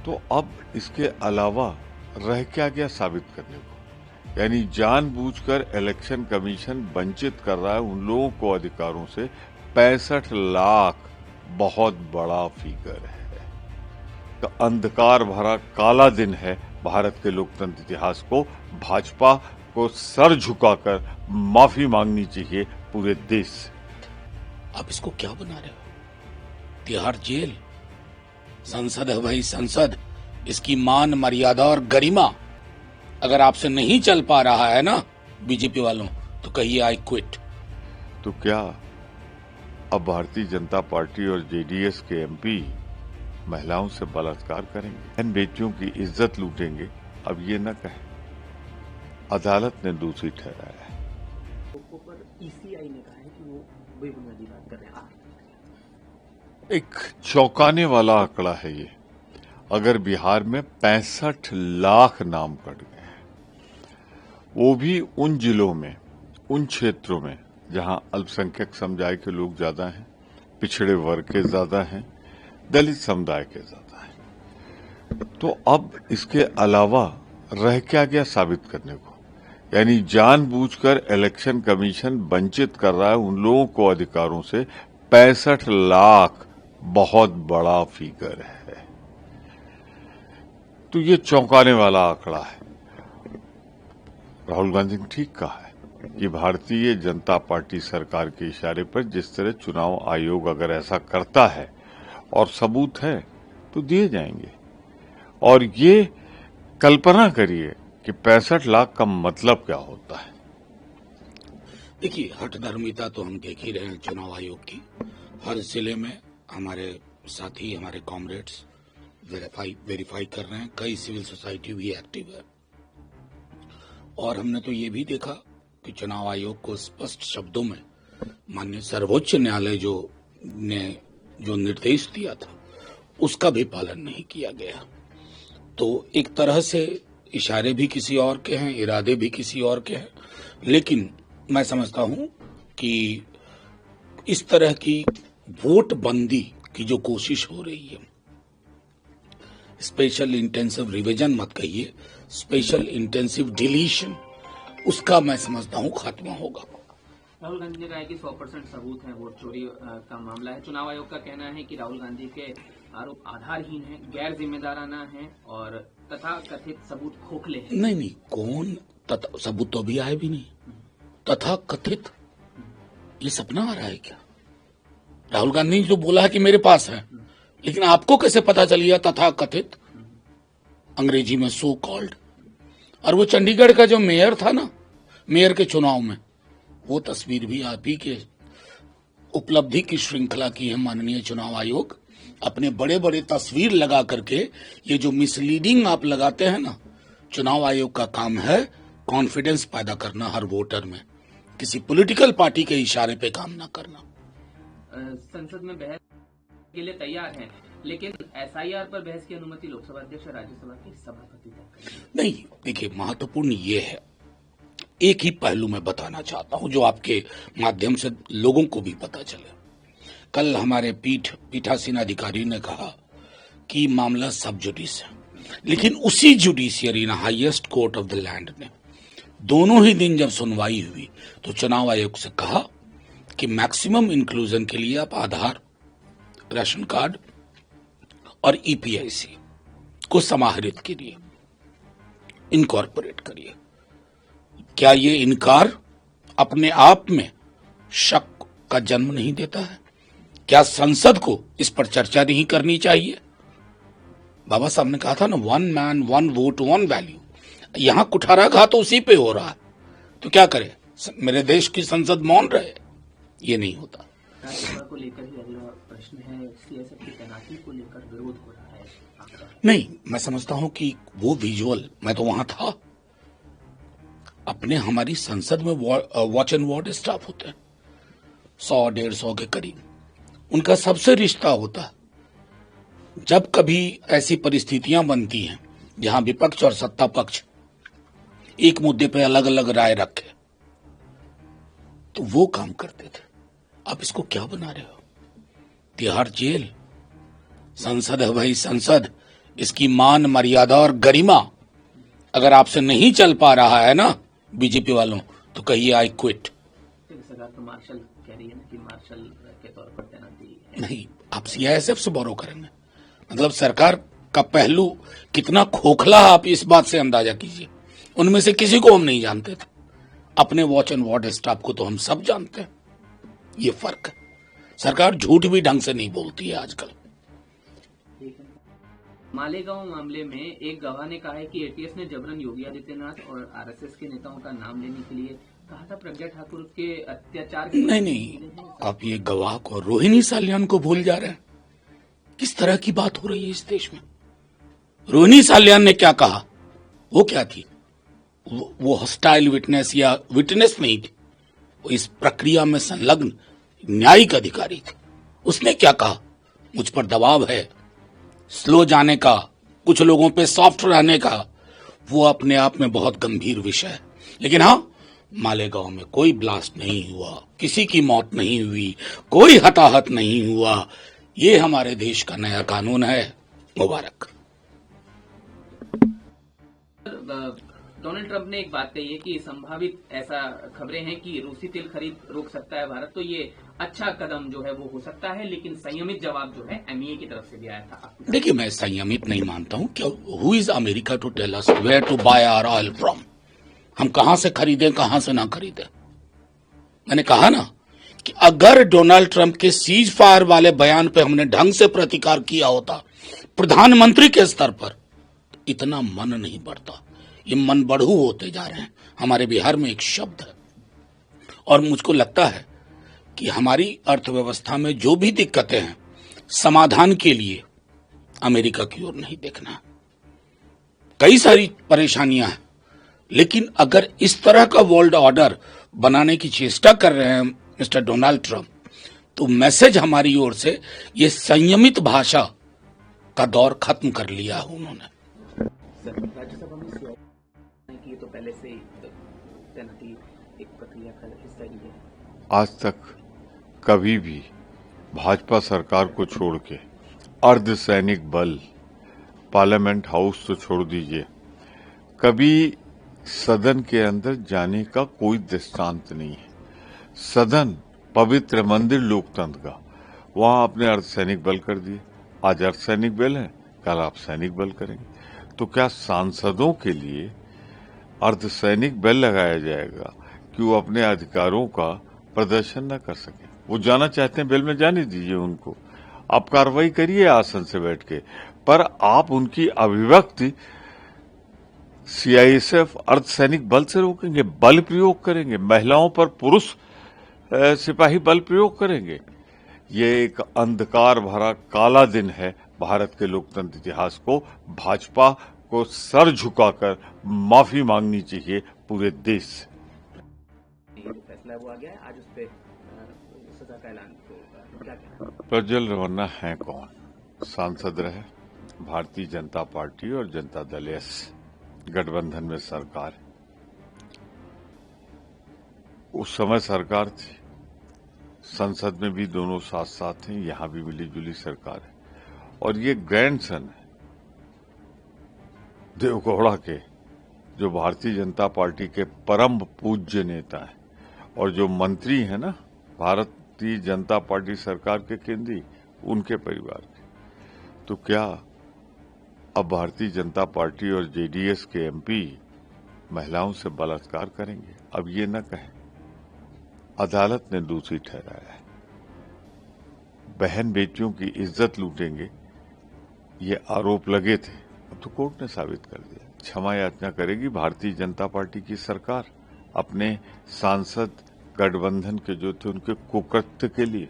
तो अब इसके अलावा रह क्या गया साबित करने को? यानी जानबूझकर इलेक्शन कमीशन वंचित कर रहा है उन लोगों को अधिकारों से। 65 लाख बहुत बड़ा फिगर है। तो अंधकार भरा काला दिन है भारत के लोकतंत्र इतिहास को। भाजपा को सर झुकाकर माफी मांगनी चाहिए पूरे देश से। आप इसको क्या बना रहे हो? तिहाड़ जेल, संसद है भाई संसद, इसकी मान मर्यादा और गरिमा अगर आपसे नहीं चल पा रहा है ना बीजेपी वालों, तो कहिए आई क्विट। तो क्या अब भारतीय जनता पार्टी और जेडीएस के एमपी महिलाओं से बलात्कार करेंगे, बहन बेटियों की इज्जत लूटेंगे? अब ये न कहें, अदालत ने दोषी ठहराया है। पर ईसीआई ने कहा है कि वो बेबुनियादी बात कर रहे हैं। एक चौंकाने वाला आंकड़ा है ये। अगर बिहार में 65 लाख नाम कट गए हैं, वो भी उन जिलों में, उन क्षेत्रों में जहां अल्पसंख्यक समुदाय के लोग ज्यादा हैं, पिछड़े वर्ग के ज्यादा हैं, दलित समुदाय के ज्यादा हैं। तो अब इसके अलावा रह क्या गया साबित करने को? यानी जानबूझकर इलेक्शन कमीशन वंचित कर रहा है उन लोगों को अधिकारों से। 65 लाख बहुत बड़ा फिगर है। तो ये चौंकाने वाला आंकड़ा है। राहुल गांधी ने ठीक कहा है कि भारतीय जनता पार्टी सरकार के इशारे पर जिस तरह चुनाव आयोग अगर ऐसा करता है और सबूत है तो दिए जाएंगे। और ये कल्पना करिए कि 65 लाख का मतलब क्या होता है। देखिए, हठधर्मिता तो हम देख ही रहे हैं चुनाव आयोग की। हर जिले में हमारे साथी, हमारे कॉमरेड्स वेरीफाई कर रहे हैं। कई सिविल सोसाइटी भी एक्टिव है। और हमने तो ये भी देखा कि चुनाव आयोग को स्पष्ट शब्दों में माननीय सर्वोच्च न्यायालय ने जो निर्देश दिया था उसका भी पालन नहीं किया गया। तो एक तरह से इशारे भी किसी और के हैं, इरादे भी किसी और के हैं। लेकिन मैं समझता हूं कि इस तरह की वोट बंदी की जो कोशिश हो रही है, स्पेशल इंटेंसिव रिवीजन मत कहिए, स्पेशल इंटेंसिव डिलीशन, उसका मैं समझता हूं खात्मा होगा। राहुल गांधी ने कहा है कि 100% सबूत है, वोट चोरी का मामला है। चुनाव आयोग का कहना है कि राहुल गांधी के आरोप आधारहीन हैं, गैर जिम्मेदाराना हैं और तथा कथित सबूत खोखले हैं। नहीं, कौन सबूत तो अभी आए भी नहीं। तथा कथित, ये सपना आ रहा है क्या? राहुल गांधी ने जो बोला है कि मेरे पास है, लेकिन आपको कैसे पता चल गया तथा कथित? अंग्रेजी में सो कॉल्ड। और वो चंडीगढ़ का जो मेयर था ना, मेयर के चुनाव में, वो तस्वीर भी आप ही के उपलब्धि की श्रृंखला की है माननीय चुनाव आयोग। अपने बड़े बड़े तस्वीर लगा करके ये जो मिसलीडिंग आप लगाते हैं ना, चुनाव आयोग का काम है कॉन्फिडेंस पैदा करना हर वोटर में, किसी पॉलिटिकल पार्टी के इशारे पे काम ना करना। संसद में बहस के लिए तैयार हैं, लेकिन एसआईआर पर बहस की अनुमति लोकसभा अध्यक्ष और राज्यसभा के सभापति तक नहीं। देखिए, महत्वपूर्ण ये है, एक ही पहलू मैं बताना चाहता हूं जो आपके माध्यम से लोगों को भी पता चले। कल हमारे पीठासीन अधिकारी ने कहा कि मामला सब जुडिस है, लेकिन उसी जुडिशियरी ना highest court of the land ने दोनों ही दिन जब सुनवाई हुई तो चुनाव आयोग से कहा कि मैक्सिमम इंक्लूजन के लिए आप आधार, राशन कार्ड और ईपीआईसी को समाहरित करिए, इनकॉर्पोरेट करिए। क्या ये इनकार अपने आप में शक का जन्म नहीं देता है? क्या संसद को इस पर चर्चा नहीं करनी चाहिए? बाबा साहब ने कहा था ना, 1 मैन 1 वोट 1 वैल्यू। यहां कुठाराघात तो उसी पे हो रहा है, तो क्या करे? मेरे देश की संसद मौन रहे? ये नहीं होता। राज्यसभा को लेकर ही अगला प्रश्न है, सीएसएफ की तैनाती को लेकर विरोध हो रहा है। नहीं, मैं समझता हूं कि वो विजुअल, मैं तो वहां था, अपने हमारी संसद में वॉच एंड वार्ड स्टाफ होते हैं 100-150 के करीब। उनका सबसे रिश्ता होता है। जब कभी ऐसी परिस्थितियां बनती हैं जहां विपक्ष और सत्ता पक्ष एक मुद्दे पर अलग अलग राय रखे, तो वो काम करते थे। आप इसको क्या बना रहे हो? तिहाड़ जेल, संसद है भाई संसद, इसकी मान, मर्यादा और गरिमा अगर आपसे नहीं चल पा रहा है ना बीजेपी वालों, तो कहिए आई क्विट। सरकार तो मार्शल कह रही है ना कि मार्शल के तौर पर तैनाती है। नहीं, आप सीआईएसएफ से बोरो करेंगे, मतलब सरकार का पहलू कितना खोखला है, आप इस बात से अंदाजा कीजिए। उनमें से किसी को हम नहीं जानते थे, अपने वॉच एंड वार्ड स्टाफ को तो हम सब जानते हैं। ये फर्क है। सरकार झूठ भी ढंग से नहीं बोलती है आजकल। मालेगांव मामले में एक गवाह ने कहा है कि एटीएस ने जबरन योगी आदित्यनाथ और आरएसएस के नेताओं का नाम लेने के लिए कहा था। प्रज्ञा ठाकुर के अत्याचार के नहीं, आप ये गवाह को, रोहिणी साल्यान को भूल जा रहे हैं। किस तरह की बात हो रही है इस देश में। रोहिणी साल्यान ने क्या कहा? वो क्या थी? वो हॉस्टाइल विटनेस या विटनेस नहीं थी, वो इस प्रक्रिया में संलग्न न्यायिक अधिकारी थी। उसने क्या कहा? मुझ पर दबाव है, स्लो जाने का, कुछ लोगों पे सॉफ्ट रहने का। वो अपने आप में बहुत गंभीर विषय है। लेकिन हाँ, मालेगांव में कोई ब्लास्ट नहीं हुआ, किसी की मौत नहीं हुई, कोई हताहत नहीं हुआ। ये हमारे देश का नया कानून है। मुबारक। डोनाल्ड ट्रंप ने एक बात कही है कि संभावित ऐसा खबरें हैं कि रूसी तेल खरीद रोक सकता है भारत, तो ये अच्छा कदम जो है वो हो सकता है, लेकिन संयमित जवाब जो है एमईए की तरफ से भी आया था। देखिए, मैं संयमित नहीं मानता हूं। क्या who is America to tell us where to buy our oil from? हम कहां से खरीदें, कहां से ना खरीदें? मैंने कहा ना कि अगर डोनाल्ड ट्रंप के सीज फायर वाले बयान पे हमने ढंग से प्रतिकार किया होता प्रधानमंत्री के स्तर पर, तो इतना मन नहीं बढ़ता। ये मन बढ़ू होते जा रहे हैं। हमारे बिहार में एक शब्द है, और मुझको लगता है कि हमारी अर्थव्यवस्था में जो भी दिक्कतें हैं, समाधान के लिए अमेरिका की ओर नहीं देखना। कई सारी परेशानियां हैं, लेकिन अगर इस तरह का वर्ल्ड ऑर्डर बनाने की चेष्टा कर रहे हैं मिस्टर डोनाल्ड ट्रंप, तो मैसेज हमारी ओर से ये संयमित भाषा का दौर खत्म कर लिया है उन्होंने। राज्यसभा में की तो पहले से तैनाती एक प्रक्रिया का हिस्सा ही है। आज तक कभी भी भाजपा सरकार को छोड़ के अर्धसैनिक बल, पार्लियामेंट हाउस तो छोड़ दीजिए, कभी सदन के अंदर जाने का कोई दृष्टांत नहीं है। सदन पवित्र मंदिर लोकतंत्र का, वहां आपने अर्धसैनिक बल कर दिए। आज अर्धसैनिक बल है, कल आप सैनिक बल करेंगे। तो क्या सांसदों के लिए अर्धसैनिक बल लगाया जाएगा कि वो अपने अधिकारों का प्रदर्शन न कर सके? वो जाना चाहते हैं, बिल में जाने दीजिए उनको। आप कार्रवाई करिए आसन से बैठ के, पर आप उनकी अभिव्यक्ति सीआईएसएफ अर्धसैनिक बल से रोकेंगे, बल प्रयोग करेंगे, महिलाओं पर पुरुष सिपाही बल प्रयोग करेंगे। ये एक अंधकार भरा काला दिन है भारत के लोकतंत्र इतिहास को। भाजपा को सर झुकाकर माफी मांगनी चाहिए पूरे देश से। ये जो फैसला है वो आ गया है, आज उस पे सजा का ऐलान, तो क्या कहना? प्रज्वल रवन्ना है कौन? सांसद रहे, भारतीय जनता पार्टी और जनता दल एस गठबंधन में सरकार है। उस समय सरकार थी, संसद में भी दोनों साथ साथ हैं, यहां भी मिलीजुली सरकार है। और ये ग्रैंडसन है देवगौड़ा के, जो भारतीय जनता पार्टी के परम पूज्य नेता है और जो मंत्री है ना भारतीय जनता पार्टी सरकार के केंद्रीय, उनके परिवार के। तो क्या अब भारतीय जनता पार्टी और जेडीएस के एमपी महिलाओं से बलात्कार करेंगे? अब ये न कहें, अदालत ने दोषी ठहराया है। बहन बेटियों की इज्जत लूटेंगे, ये आरोप लगे थे, अब तो कोर्ट ने साबित कर दिया। क्षमा याचना करेगी भारतीय जनता पार्टी की सरकार अपने सांसद गठबंधन के जो थे उनके कुकृत्य के लिए।